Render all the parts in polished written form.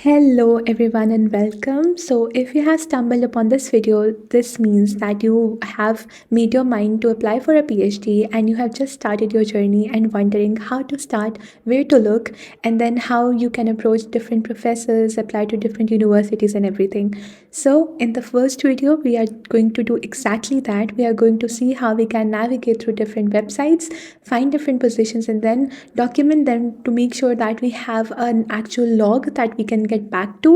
Hello everyone and welcome. So if you have stumbled upon this video, this means that you have made your mind to apply for a PhD and you have just started your journey and wondering how to start, where to look, and then how you can approach different professors, apply to different universities and everything. So in the first video, we are going to do exactly that. We are going to see how we can navigate through different websites, find different positions and then document them to make sure that we have an actual log that we can get back to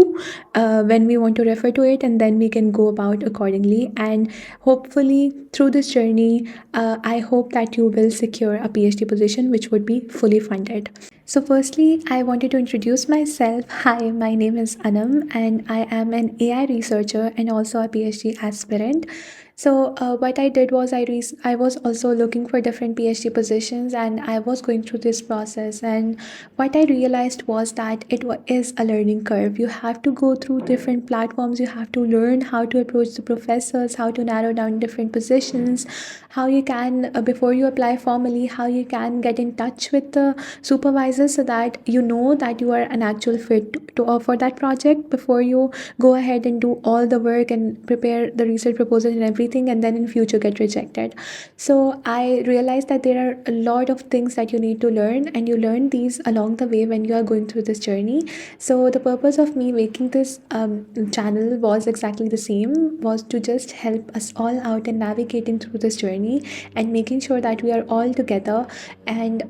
when we want to refer to it, and then we can go about accordingly. And hopefully through this journey, I hope that you will secure a PhD position which would be fully funded. So firstly, I wanted to introduce myself. Hi, my name is Anum and I am an AI researcher and also a PhD aspirant. So what I did was I was also looking for different PhD positions and I was going through this process, and what I realized was that is a learning curve. You have to go through different platforms, you have to learn how to approach the professors, how to narrow down different positions, how you can before you apply formally, how you can get in touch with the supervisors so that you know that you are an actual fit for that project before you go ahead and do all the work and prepare the research proposal and everything, and then in future get rejected. So I realized that there are a lot of things that you need to learn, and you learn these along the way when you are going through this journey. So the purpose of me making this channel was exactly the same, was to just help us all out in navigating through this journey and making sure that we are all together and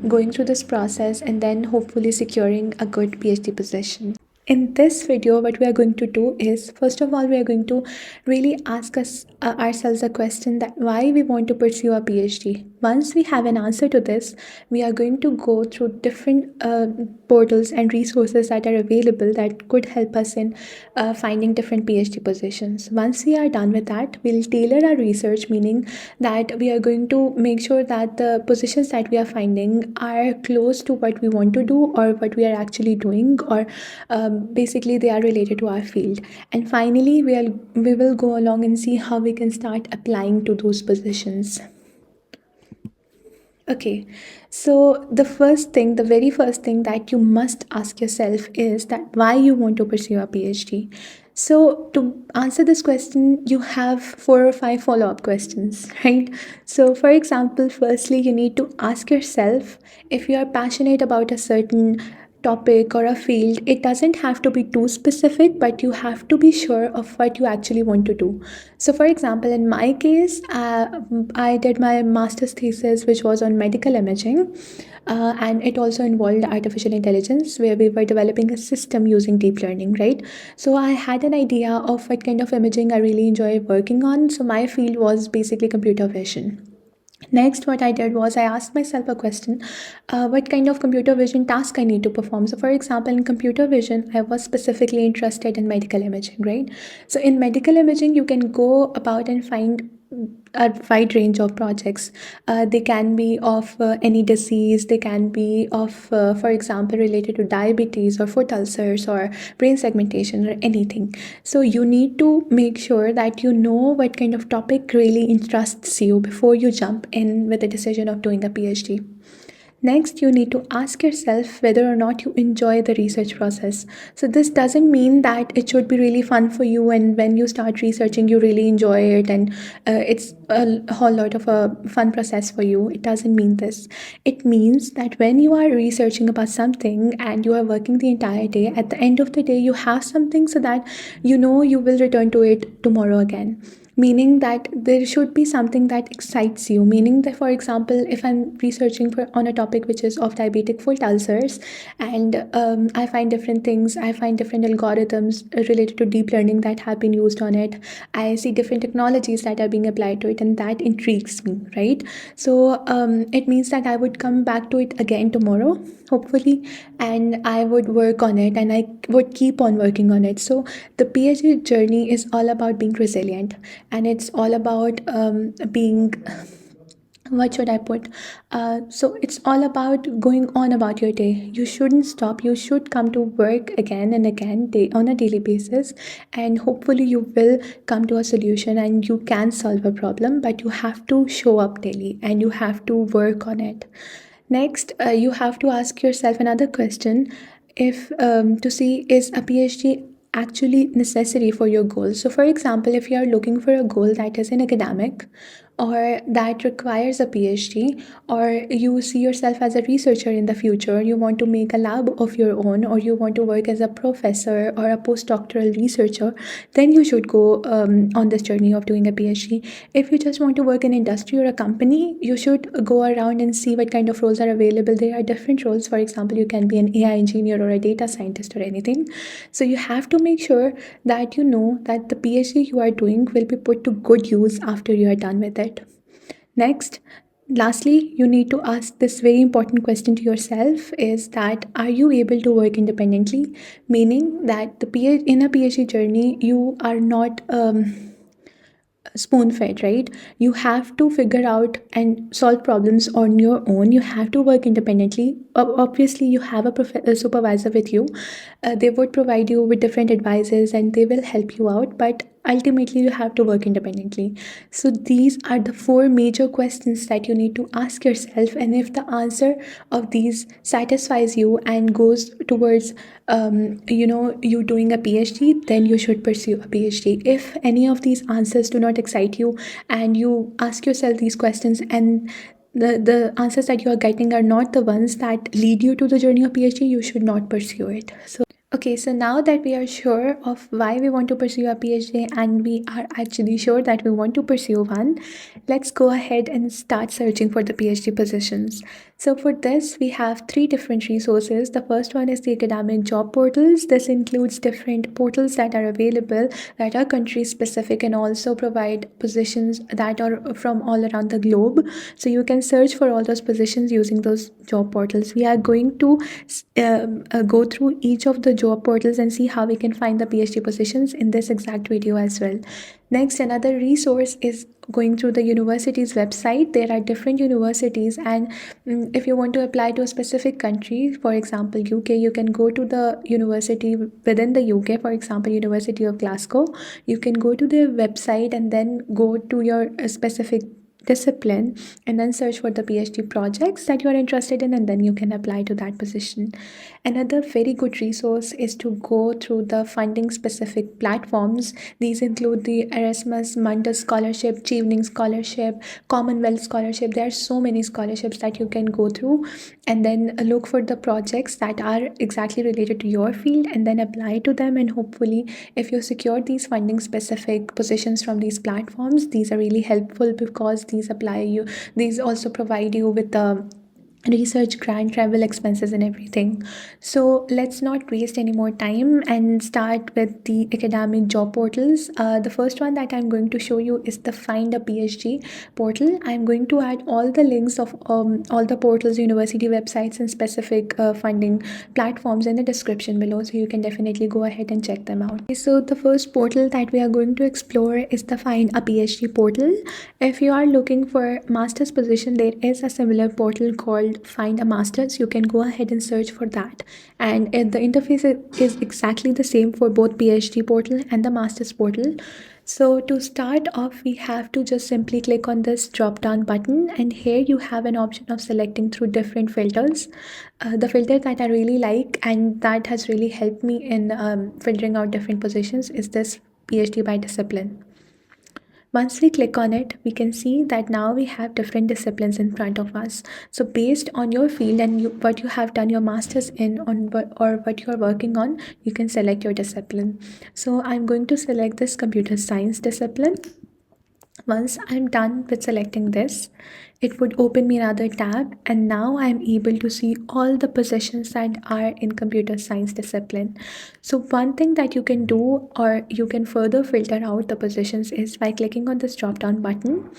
going through this process and then hopefully securing a good PhD position. In this video, what we are going to do is, first of all, we are going to really ask ourselves a question that why we want to pursue a PhD. Once we have an answer to this, we are going to go through different portals and resources that are available that could help us in finding different PhD positions. Once we are done with that, we'll tailor our research, meaning that we are going to make sure that the positions that we are finding are close to what we want to do or what we are actually doing, or basically they are related to our field. And finally, we will go along and see how we can start applying to those positions. Okay, so the very first thing that you must ask yourself is that why you want to pursue a PhD. So to answer this question, you have 4 or 5 follow-up questions, right? So for example, firstly, you need to ask yourself if you are passionate about a certain topic or a field. It doesn't have to be too specific, but you have to be sure of what you actually want to do. So for example, in my case, I did my master's thesis which was on medical imaging, and it also involved artificial intelligence, where we were developing a system using deep learning, right? So I had an idea of what kind of imaging I really enjoy working on. So my field was basically computer vision. Next, what I did was I asked myself a question, what kind of computer vision task I need to perform. So for example, in computer vision, I was specifically interested in medical imaging, right? So in medical imaging, you can go about and find a wide range of projects. They can be of any disease, they can be of, for example, related to diabetes or foot ulcers or brain segmentation or anything. So you need to make sure that you know what kind of topic really interests you before you jump in with the decision of doing a PhD. Next, you need to ask yourself whether or not you enjoy the research process. So this doesn't mean that it should be really fun for you, and when you start researching, you really enjoy it and it's a whole lot of a fun process for you. It doesn't mean this. It means that when you are researching about something and you are working the entire day, at the end of the day, you have something so that you know you will return to it tomorrow again, meaning that there should be something that excites you. Meaning that, for example, if I'm researching on a topic which is of diabetic foot ulcers, and I find different things, I find different algorithms related to deep learning that have been used on it, I see different technologies that are being applied to it, and that intrigues me, right? So it means that I would come back to it again tomorrow, hopefully, and I would work on it and I would keep on working on it. So the PhD journey is all about being resilient, and it's all about being, what should I put? So it's all about going on about your day. You shouldn't stop. You should come to work again and again on a daily basis, and hopefully you will come to a solution and you can solve a problem, but you have to show up daily and you have to work on it. Next, you have to ask yourself another question. if to see is a PhD actually necessary for your goal. So for example, if you are looking for a goal that is an academic or that requires a PhD, or you see yourself as a researcher in the future, you want to make a lab of your own, or you want to work as a professor or a postdoctoral researcher, then you should go on this journey of doing a PhD. If you just want to work in industry or a company, you should go around and see what kind of roles are available. There are different roles. For example, you can be an AI engineer or a data scientist or anything. So you have to make sure that you know that the PhD you are doing will be put to good use after you are done with it. Next, lastly, you need to ask this very important question to yourself is that are you able to work independently? Meaning that in a PhD journey, you are not spoon fed, right? You have to figure out and solve problems on your own. You have to work independently. Obviously, you have a supervisor with you. They would provide you with different advices and they will help you out, but ultimately you have to work independently. So these are the four major questions that you need to ask yourself, and if the answer of these satisfies you and goes towards you doing a PhD, then you should pursue a PhD. If any of these answers do not excite you and you ask yourself these questions and the answers that you are getting are not the ones that lead you to the journey of PhD, you should not pursue it. Okay, so now that we are sure of why we want to pursue a PhD and we are actually sure that we want to pursue one, let's go ahead and start searching for the PhD positions. So for this, we have three different resources. The first one is the academic job portals. This includes different portals that are available that are country specific and also provide positions that are from all around the globe. So you can search for all those positions using those job portals. We are going to go through each of the job portals and see how we can find the PhD positions in this exact video as well. Next, another resource is going through the university's website. There are different universities, and if you want to apply to a specific country, for example UK, you can go to the university within the UK, for example University of Glasgow. You can go to their website and then go to your specific discipline and then search for the PhD projects that you are interested in, and then you can apply to that position. Another very good resource is to go through the funding specific platforms. These include the Erasmus Mundus Scholarship, Chevening Scholarship, CommonWealth Scholarship. There are so many scholarships that you can go through and then look for the projects that are exactly related to your field and then apply to them. And hopefully, if you secure these funding specific positions from these platforms, these are really helpful because these also provide you with the research grant, travel expenses and everything. So let's not waste any more time and start with the academic job portals. The first one that I'm going to show you is the Find a PhD portal. I'm going to add all the links of all the portals, university websites and specific funding platforms in the description below, so you can definitely go ahead and check them out. So the first portal that we are going to explore is the Find a PhD portal. If you are looking for master's position, there is a similar portal called Find a Master's. You can go ahead and search for that, and the interface is exactly the same for both PhD portal and the master's portal. So to start off, we have to just simply click on this drop down button, and here you have an option of selecting through different filters. The filter that I really like and that has really helped me in filtering out different positions is this PhD by discipline. Once we click on it, we can see that now we have different disciplines in front of us. So based on your field and what you have done your master's in or what you are working on, you can select your discipline. So I'm going to select this computer science discipline. Once I'm done with selecting this, it would open me another tab, and now I'm able to see all the positions that are in computer science discipline. So one thing that you can do or you can further filter out the positions is by clicking on this drop down button.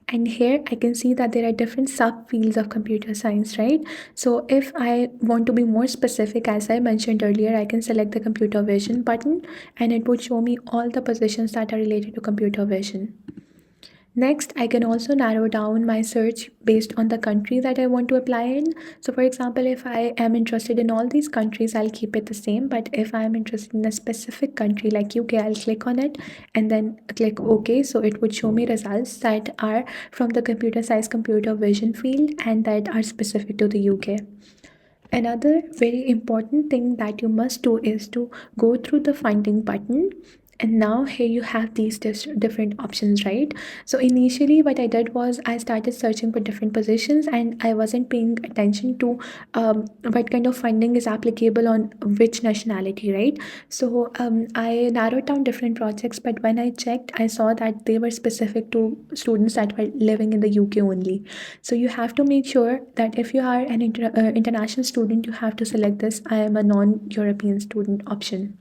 And here I can see that there are different subfields of computer science, right? So if I want to be more specific, as I mentioned earlier, I can select the computer vision button and it would show me all the positions that are related to computer vision. Next, I can also narrow down my search based on the country that I want to apply in. So for example, if I am interested in all these countries, I'll keep it the same. But if I'm interested in a specific country like UK, I'll click on it and then click OK. So it would show me results that are from the computer science computer vision field and that are specific to the UK. another very important thing that you must do is to go through the funding button. And now here you have these different options, right? So initially what I did was I started searching for different positions, and I wasn't paying attention to what kind of funding is applicable on which nationality, right? So I narrowed down different projects, but when I checked, I saw that they were specific to students that were living in the UK only. So you have to make sure that if you are an international student, you have to select this I am a non-European student option.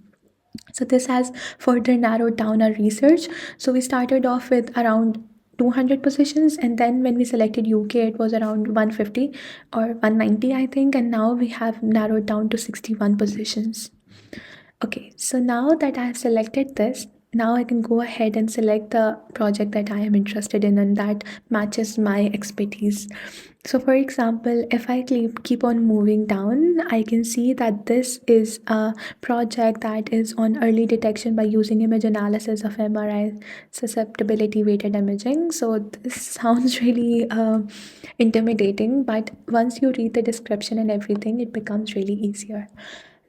So this has further narrowed down our research. So we started off with around 200 positions, and then when we selected UK, it was around 150 or 190, I think, and now we have narrowed down to 61 positions. Okay, so now that I have selected this, now I can go ahead and select the project that I am interested in and that matches my expertise. So for example, if I keep on moving down, I can see that this is a project that is on early detection by using image analysis of MRI susceptibility weighted imaging. So this sounds really intimidating, but once you read the description and everything, it becomes really easier.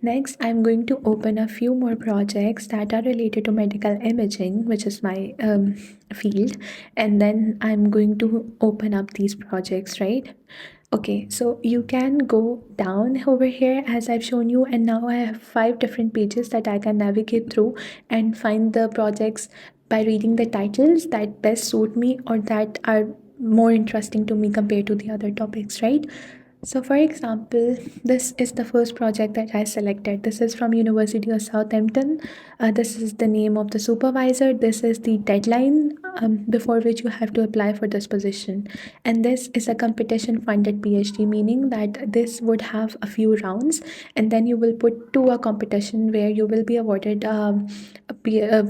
Next, I'm going to open a few more projects that are related to medical imaging, which is my field, and then I'm going to open up these projects, right? Okay, so you can go down over here as I've shown you, and now I have 5 different pages that I can navigate through and find the projects by reading the titles that best suit me or that are more interesting to me compared to the other topics, right? So for example, this is the first project that I selected. This is from University of Southampton. This is the name of the supervisor. This is the deadline before which you have to apply for this position. And this is a competition funded PhD, meaning that this would have a few rounds, and then you will put to a competition where you will be awarded a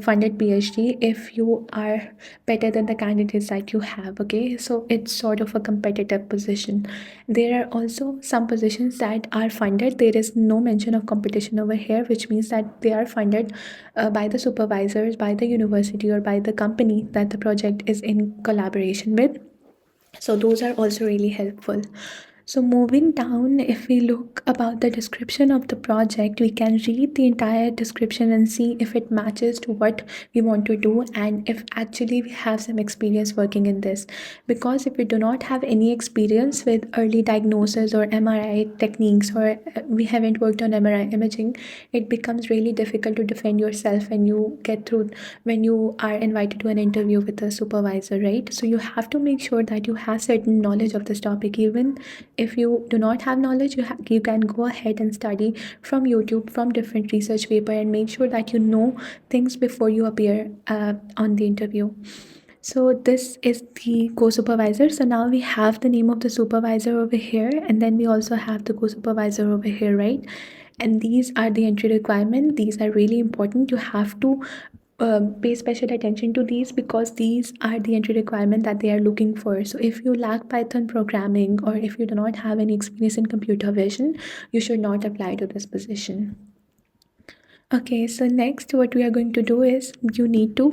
funded PhD if you are better than the candidates that you have. Okay, so it's sort of a competitive position. There are also some positions that are funded. There is no mention of competition over here, which means that they are funded by the supervisors, by the university, or by the company that the project is in collaboration with. So those are also really helpful. So moving down, if we look about the description of the project, we can read the entire description and see if it matches to what we want to do and if actually we have some experience working in this. Because if we do not have any experience with early diagnosis or MRI techniques, or we haven't worked on MRI imaging, it becomes really difficult to defend yourself when you are invited to an interview with a supervisor, right? So you have to make sure that you have certain knowledge of this topic. Even if you do not have knowledge, you can go ahead and study from YouTube, from different research paper, and make sure that you know things before you appear on the interview. So this is the co-supervisor. So now we have the name of the supervisor over here, and then we also have the co-supervisor over here, right? And these are the entry requirement. These are really important. You have to pay special attention to these because these are the entry requirement that they are looking for. So if you lack Python programming or if you do not have any experience in computer vision, you should not apply to this position. Okay, so next what we are going to do is you need to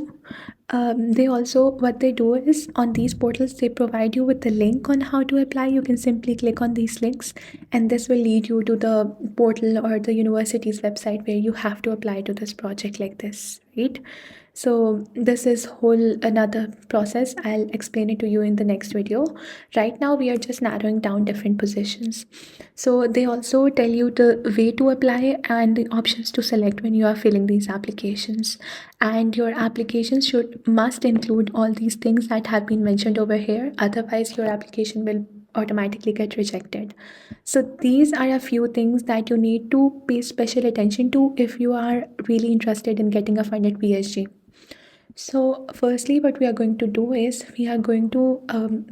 they also, what they do is on these portals, they provide you with the link on how to apply. You can simply click on these links and this will lead you to the portal or the university's website where you have to apply to this project like this, right? So this is whole another process. I'll explain it to you in the next video. Right now we are just narrowing down different positions. So they also tell you the way to apply and the options to select when you are filling these applications. And your application must include all these things that have been mentioned over here. Otherwise your application will automatically get rejected. So these are a few things that you need to pay special attention to if you are really interested in getting a funded PhD. So firstly, what we are going to do is we are going to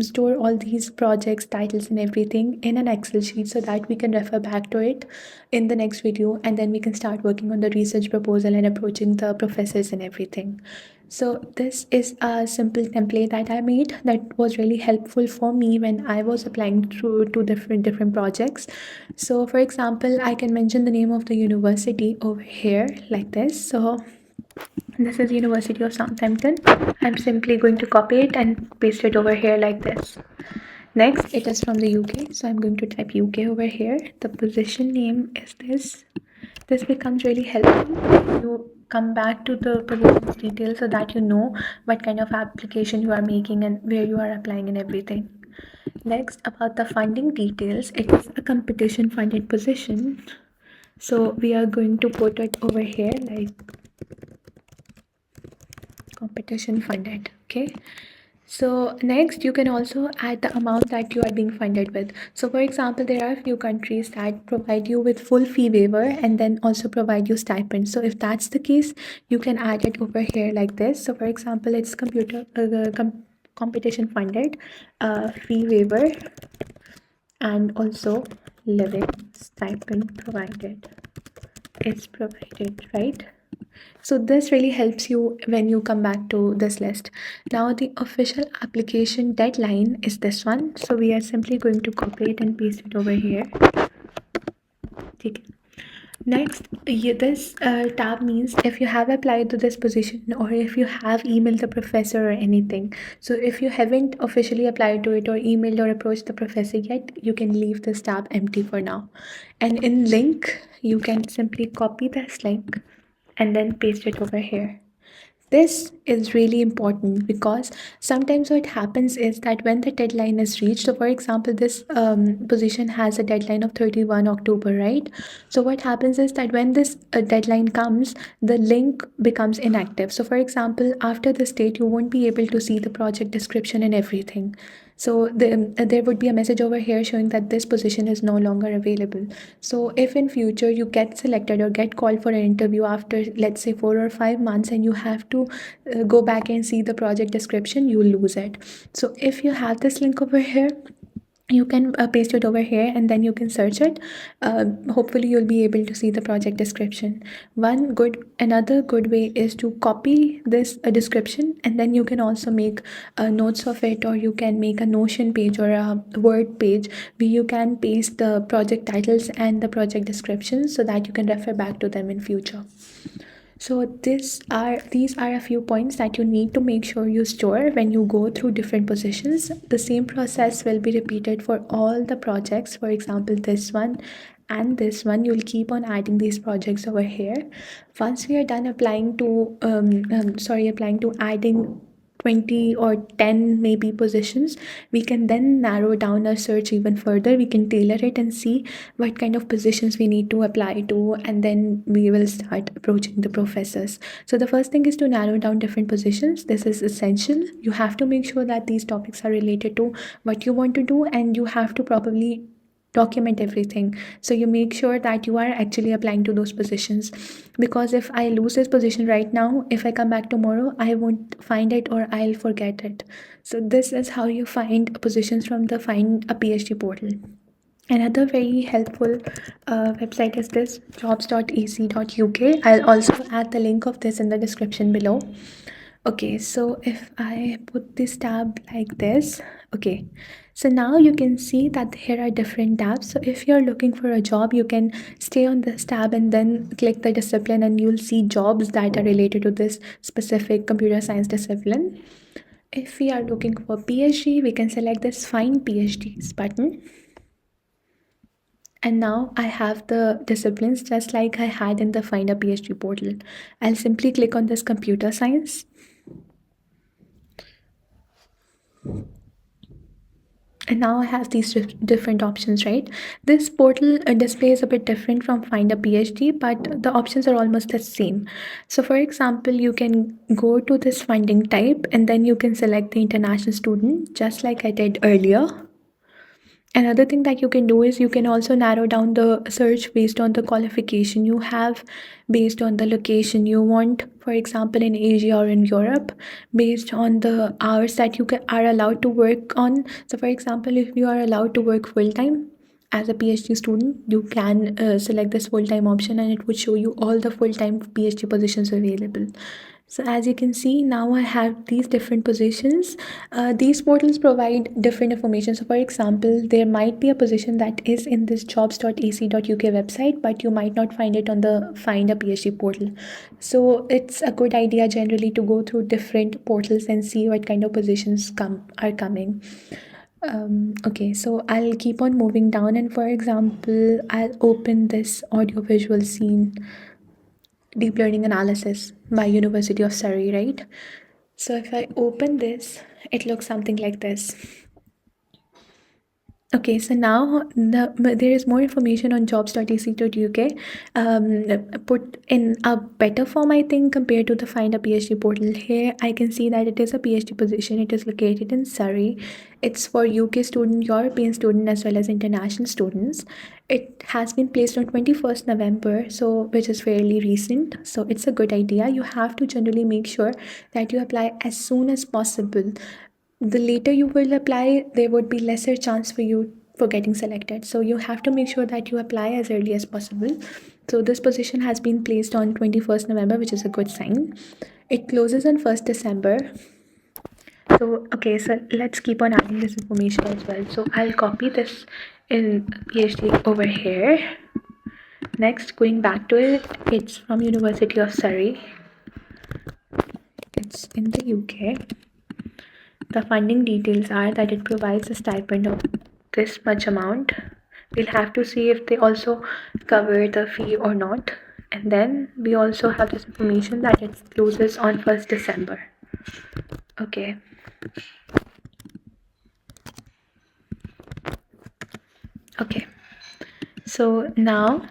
store all these projects, titles and everything in an Excel sheet so that we can refer back to it in the next video, and then we can start working on the research proposal and approaching the professors and everything. So this is a simple template that I made that was really helpful for me when I was applying through to different projects. So for example, I can mention the name of the university over here like this. So this is University of Southampton. I'm simply going to copy it and paste it over here like this. Next, it is from the UK. So I'm going to type UK over here. The position name is this. This becomes really helpful when you come back to the position's details so that you know what kind of application you are making and where you are applying and everything. Next, about the funding details, it is a competition funded position. So we are going to put it over here like competition funded. Okay. So next, you can also add the amount that you are being funded with. So for example, there are a few countries that provide you with full fee waiver and then also provide you stipend. So if that's the case, you can add it over here like this. So for example, it's competition funded, fee waiver, and also living stipend provided. It's provided, right? So this really helps you when you come back to this list. Now the official application deadline is this one. So we are simply going to copy it and paste it over here. Okay. Next, this tab means if you have applied to this position or if you have emailed the professor or anything. So if you haven't officially applied to it or emailed or approached the professor yet, you can leave this tab empty for now. And in link, you can simply copy this link and then paste it over here. This is really important because sometimes what happens is that when the deadline is reached, so for example, this position has a deadline of 31 October, right? So what happens is that when this deadline comes, the link becomes inactive. So for example, after this date, you won't be able to see the project description and everything. So there would be a message over here showing that this position is no longer available. So if in future you get selected or get called for an interview after, let's say, 4 or 5 months, and you have to go back and see the project description, you will lose it. So if you have this link over here, you can paste it over here and then you can search it. Hopefully you'll be able to see the project description. Another good way is to copy this description, and then you can also make notes of it, or you can make a Notion page or a Word page where you can paste the project titles and the project descriptions so that you can refer back to them in future. So these are a few points that you need to make sure you store when you go through different positions. The same process will be repeated for all the projects. For example, this one and this one, you'll keep on adding these projects over here. Once we are done applying to adding 20 or 10 maybe positions, we can then narrow down our search even further. We can tailor it and see what kind of positions we need to apply to, and then we will start approaching the professors. So the first thing is to narrow down different positions. This is essential. You have to make sure that these topics are related to what you want to do, and you have to properly document everything, so you make sure that you are actually applying to those positions. Because if I lose this position right now, if I come back tomorrow, I won't find it or I'll forget it. So this is how you find positions from the Find a PhD portal. Another very helpful website is this jobs.ac.uk. I'll also add the link of this in the description below. Okay, so if I put this tab like this, okay, so now you can see that here are different tabs. So if you're looking for a job, you can stay on this tab and then click the discipline, and you'll see jobs that are related to this specific computer science discipline. If we are looking for PhD, we can select this Find PhDs button. And now I have the disciplines just like I had in the Find a PhD portal. I'll simply click on this computer science. And now I have these different options, right? This portal display is a bit different from Find a PhD, but the options are almost the same. So for example, you can go to this funding type and then you can select the international student, just like I did earlier. Another thing that you can do is you can also narrow down the search based on the qualification you have, based on the location you want, for example, in Asia or in Europe, based on the hours that are allowed to work on. So, for example, if you are allowed to work full time as a PhD student, you can select this full time option and it would show you all the full time PhD positions available. So as you can see, now I have these different positions. These portals provide different information. So for example, there might be a position that is in this jobs.ac.uk website, but you might not find it on the Find a PhD portal. So it's a good idea generally to go through different portals and see what kind of positions are coming. Okay, so I'll keep on moving down, and for example, I'll open this audiovisual scene, deep learning analysis by University of Surrey, right? So if I open this, it looks something like this. Okay, so now there is more information on jobs.ac.uk, put in a better form, I think, compared to the Find a PhD portal. Here, I can see that it is a PhD position. It is located in Surrey. It's for UK student, European student, as well as international students. It has been placed on 21st November, so which is fairly recent. So it's a good idea. You have to generally make sure that you apply as soon as possible. The later you will apply, there would be lesser chance for you for getting selected. So you have to make sure that you apply as early as possible. So this position has been placed on 21st November, which is a good sign. It closes on 1st December. So okay, so let's keep on adding this information as well. So I'll copy this in PhD over here. Next, going back to it, it's from University of Surrey. It's in the UK. The funding details are that it provides a stipend of this much amount. We'll have to see if they also cover the fee or not. And then we also have this information that it closes on 1st December. Okay. Okay. So now,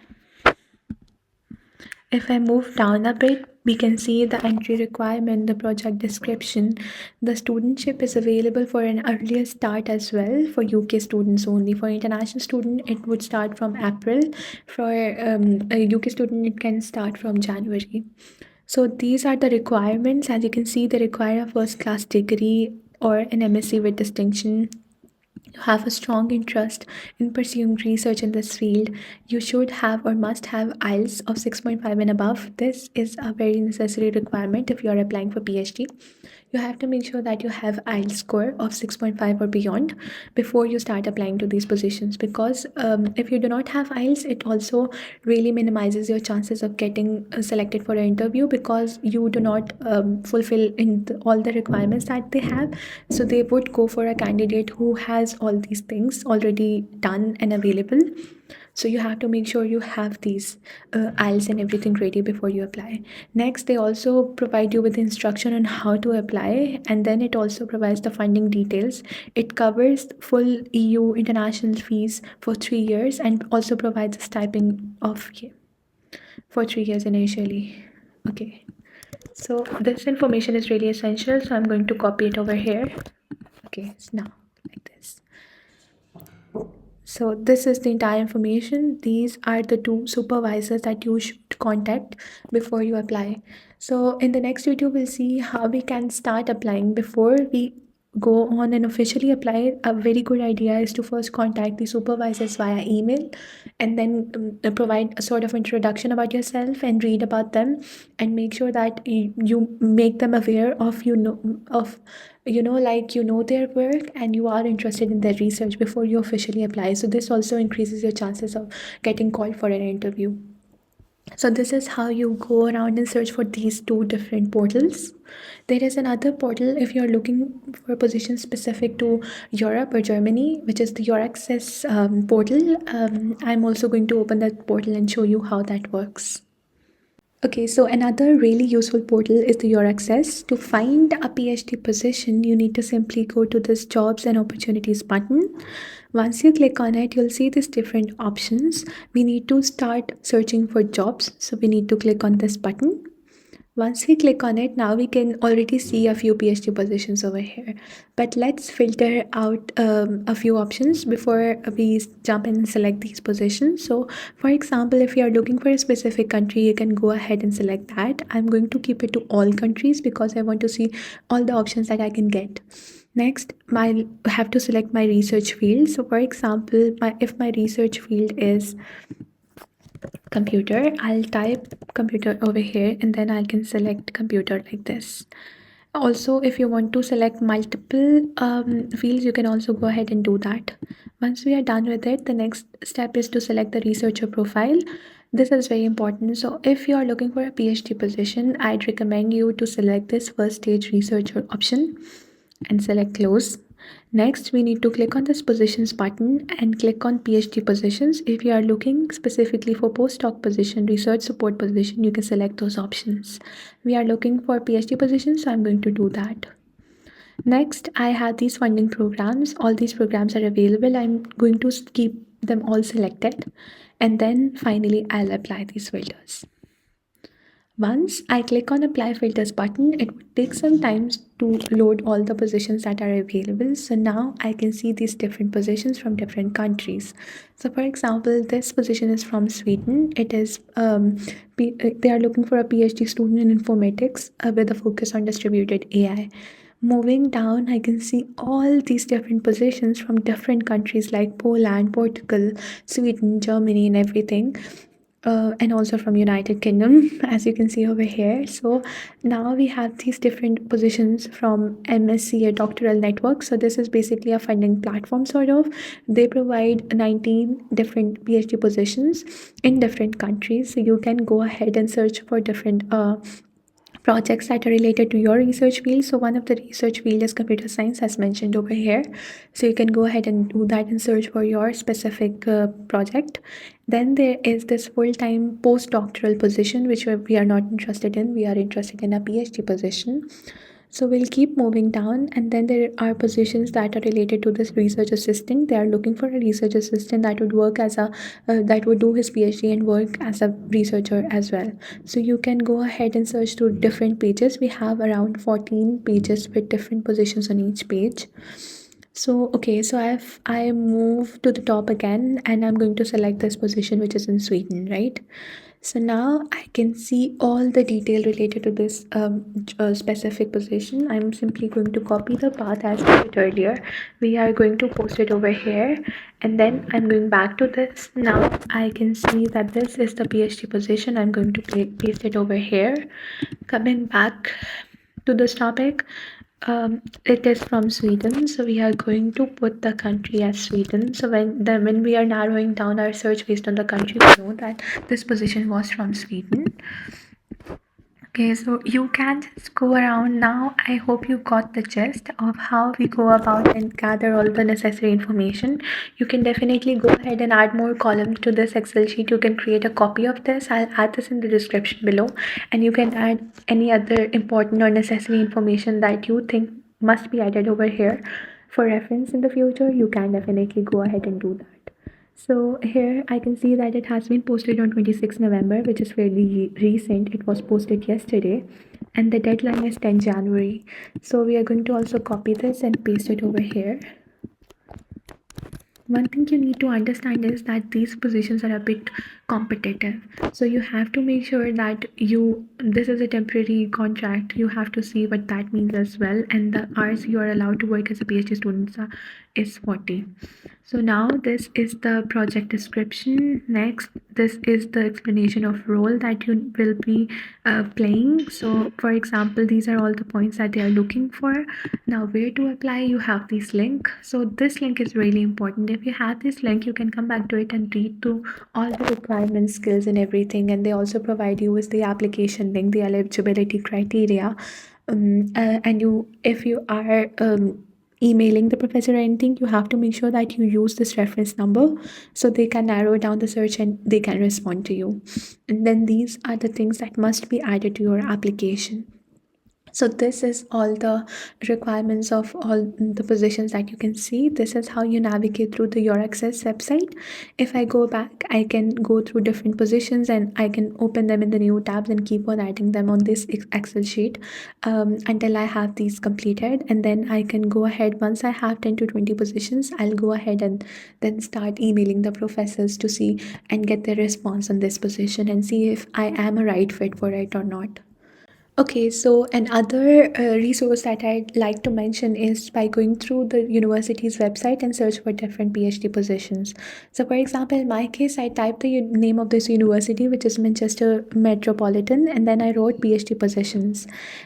if I move down a bit, we can see the entry requirement, the project description. The studentship is available for an earlier start as well for UK students only. For international student, it would start from April. For a UK student, it can start from January. So these are the requirements. As you can see, they require a first class degree or an MSc with distinction. You have a strong interest in pursuing research in this field, you should have or must have IELTS of 6.5 and above. This is a very necessary requirement if you are applying for PhD. You have to make sure that you have IELTS score of 6.5 or beyond before you start applying to these positions, because if you do not have IELTS, it also really minimizes your chances of getting selected for an interview, because you do not fulfill all the requirements that they have. So they would go for a candidate who has all these things already done and available. So you have to make sure you have these IELTS and everything ready before you apply. Next, they also provide you with instruction on how to apply, and then it also provides the funding details. It covers full EU international fees for 3 years and also provides a stipend of for 3 years initially. Okay. So this information is really essential, so I'm going to copy it over here. Okay, so now like this. So this is the entire information. These are the two supervisors that you should contact before you apply. So in the next video, we'll see how we can start applying. Before we go on and officially apply, a very good idea is to first contact the supervisors via email, and then provide a sort of introduction about yourself and read about them, and make sure that you make them aware of their work and you are interested in their research before you officially apply. So this also increases your chances of getting called for an interview. So this is how you go around and search for these two different portals. There is another portal if you're looking for a position specific to Europe or Germany, which is the Euraxess portal. I'm also going to open that portal and show you how that works. Okay, so another really useful portal is the Euraxess. To find a PhD position, you need to simply go to this jobs and opportunities button. Once you click on it, you'll see these different options. We need to start searching for jobs. So we need to click on this button. Once we click on it, now we can already see a few PhD positions over here. But let's filter out a few options before we jump in and select these positions. So for example, if you are looking for a specific country, you can go ahead and select that. I'm going to keep it to all countries because I want to see all the options that I can get. Next, I have to select my research field. So for example, if my research field is computer, I'll type computer over here, and then I can select computer like this. Also, if you want to select multiple fields, you can also go ahead and do that. Once we are done with it, the next step is to select the researcher profile. This is very important. So if you are looking for a PhD position, I'd recommend you to select this first stage researcher option and select close. Next, we need to click on this positions button and click on PhD positions. If you are looking specifically for postdoc position, research support position, you can select those options. We are looking for PhD positions, so I'm going to do that. Next, I have these funding programs. All these programs are available. I'm going to keep them all selected. And then finally, I'll apply these filters. Once I click on apply filters button, it would take some time to load all the positions that are available. So now I can see these different positions from different countries. So for example, this position is from Sweden. It is they are looking for a PhD student in informatics with a focus on distributed AI. Moving down, I can see all these different positions from different countries like Poland, Portugal, Sweden, Germany, and everything. And also from United Kingdom, as you can see over here. So now we have these different positions from MSc or doctoral network. So this is basically a funding platform sort of. They provide 19 different PhD positions in different countries. So you can go ahead and search for different projects that are related to your research field. So one of the research field is computer science, as mentioned over here. So you can go ahead and do that and search for your specific project. Then there is this full-time postdoctoral position, which we are not interested in. We are interested in a PhD position. So we'll keep moving down, and then there are positions that are related to this research assistant. They are looking for a research assistant that would work as a that would do his PhD and work as a researcher as well. So you can go ahead and search through different pages. We have around 14 pages with different positions on each page. So okay, so I move to the top again, and I'm going to select this position, which is in Sweden, right? So now I can see all the detail related to this specific position. I'm simply going to copy the path as I did earlier. We are going to post it over here, and then I'm going back to this. Now I can see that this is the PhD position. I'm going to paste it over here. Coming back to this topic, it is from Sweden, so we are going to put the country as Sweden. So when we are narrowing down our search based on the country, we know that this position was from Sweden. Okay, so you can just go around now. I hope you got the gist of how we go about and gather all the necessary information. You can definitely go ahead and add more columns to this Excel sheet. You can create a copy of this. I'll add this in the description below, and you can add any other important or necessary information that you think must be added over here for reference in the future. You can definitely go ahead and do that. So here I can see that it has been posted on 26 November, which is fairly recent. It was posted yesterday, and the deadline is 10 January. So we are going to also copy this and paste it over here. One thing you need to understand is that these positions are a bit competitive. So you have to make sure that this is a temporary contract. You have to see what that means as well. And the hours you are allowed to work as a PhD student is 40. So now this is the project description. Next, this is the explanation of role that you will be playing. So for example, these are all the points that they are looking for. Now where to apply, you have this link. So this link is really important. If you have this link, you can come back to it and read through all the requirements, skills, and everything. And they also provide you with the application link, the eligibility criteria. And if you are emailing the professor or anything, you have to make sure that you use this reference number so they can narrow down the search and they can respond to you. And then these are the things that must be added to your application. So this is all the requirements of all the positions that you can see. This is how you navigate through the Euraxess website. If I go back, I can go through different positions and I can open them in the new tabs and keep on adding them on this Excel sheet until I have these completed. And then I can go ahead, once I have 10 to 20 positions, I'll go ahead and then start emailing the professors to see and get their response on this position and see if I am a right fit for it or not. Okay, so another resource that I'd like to mention is by going through the university's website and search for different PhD positions. So, for example, in my case, I typed the name of this university, which is Manchester Metropolitan, and then I wrote PhD positions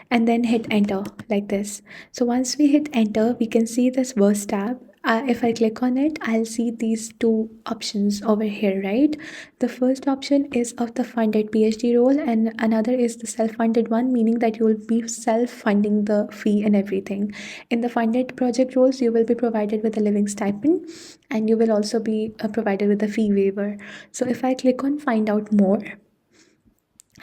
and then hit enter like this. So, once we hit enter, we can see this verse tab. if I click on it, I'll see these two options over here, right? The first option is of the funded PhD role, and another is the self-funded one, meaning that you will be self-funding the fee and everything. In the funded project roles, you will be provided with a living stipend, and you will also be provided with a fee waiver. So if I click on find out more,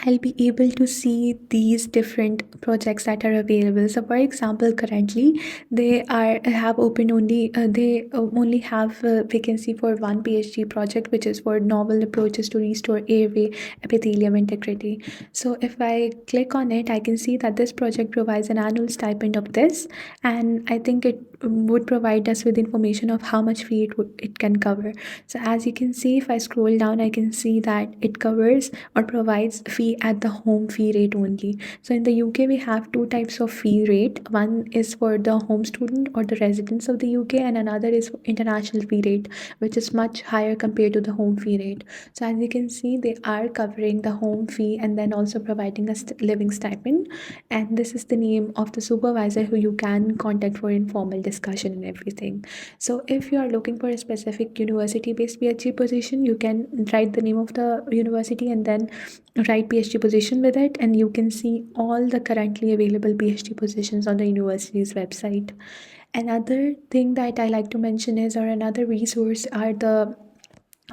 I'll be able to see these different projects that are available. So, for example, currently they are have open only they only have a vacancy for one PhD project, which is for novel approaches to restore airway epithelium integrity. So, if I click on it, I can see that this project provides an annual stipend of this, and I think it would provide us with information of how much fee it can cover. So, as you can see, if I scroll down, I can see that it covers or provides fee at the home fee rate only. So in the UK, we have two types of fee rate. One is for the home student or the residents of the UK, and another is for international fee rate, which is much higher compared to the home fee rate. So as you can see, they are covering the home fee and then also providing a living stipend. And this is the name of the supervisor who you can contact for informal discussion and everything. So if you are looking for a specific university-based PhD position, you can write the name of the university and then write PhD position with it, and you can see all the currently available PhD positions on the university's website. Another thing that I like to mention is, or another resource, are the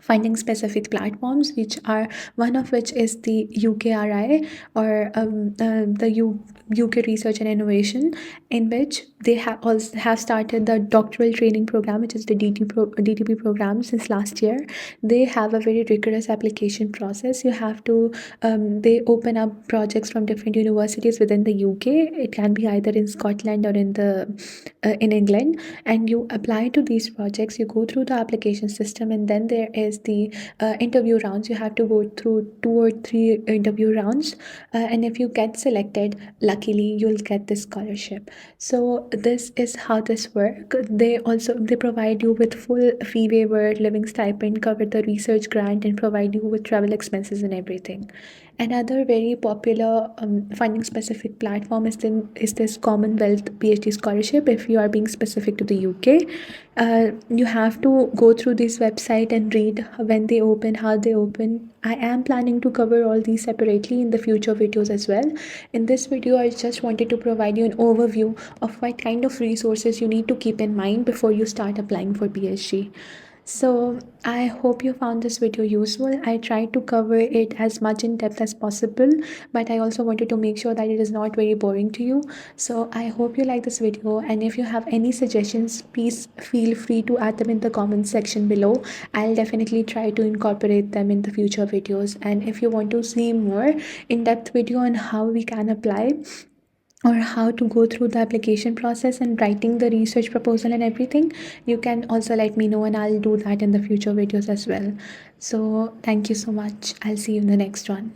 finding specific platforms, which are one of which is the UKRI, or UK Research and Innovation, in which they have also have started the doctoral training program, which is the DTP program since last year. They have a very rigorous application process. You have to they open up projects from different universities within the UK. It can be either in Scotland or in England, and you apply to these projects. You go through the application system, and then there is the interview rounds. You have to go through 2 or 3 interview rounds, and if you get selected, luckily you'll get this scholarship. So this is how this works. They provide you with full fee waiver, living stipend, cover the research grant, and provide you with travel expenses and everything. Another very popular funding specific platform is this CommonWealth PhD scholarship. If you are being specific to the UK, you have to go through this website and read when they open, how they open. I am planning to cover all these separately in the future videos as well. In this video, I just wanted to provide you an overview of what kind of resources you need to keep in mind before you start applying for PhD. So I hope you found this video useful. I tried to cover it as much in depth as possible, but I also wanted to make sure that it is not very boring to you. So I hope you like this video, and if you have any suggestions, please feel free to add them in the comment section below. I'll definitely try to incorporate them in the future videos. And if you want to see more in-depth video on how we can apply, or how to go through the application process and writing the research proposal and everything, you can also let me know, and I'll do that in the future videos as well. So thank you so much. I'll see you in the next one.